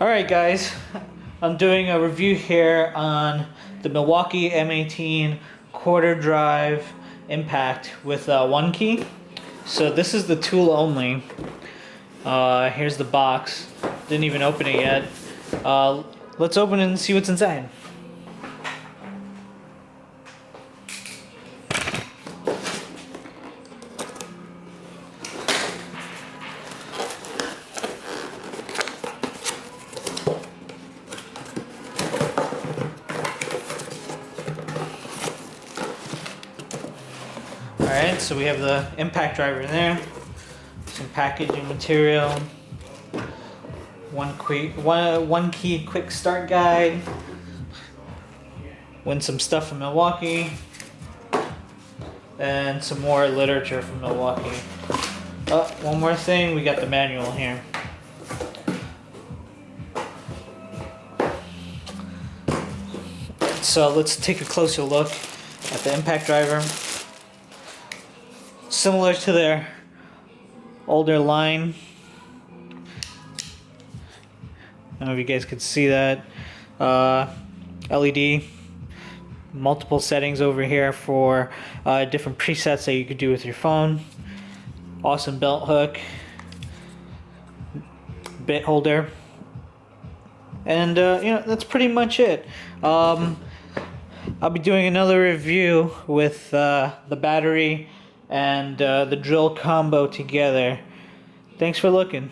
Alright guys, I'm doing a review here on the Milwaukee M18 quarter drive impact with one key. So this is the tool only. Here's the box. Didn't even open it yet. Let's open it and see what's inside. Alright, so we have the impact driver there, some packaging material, one key quick start guide, some stuff from Milwaukee, and some more literature from Milwaukee. Oh, one more thing, we got the manual here. So let's take a closer look at the impact driver. Similar to their older line. I don't know if you guys could see that. LED. Multiple settings over here for different presets that you could do with your phone. Awesome belt hook. Bit holder. And that's pretty much it. I'll be doing another review with the battery and the drill combo together. Thanks for looking.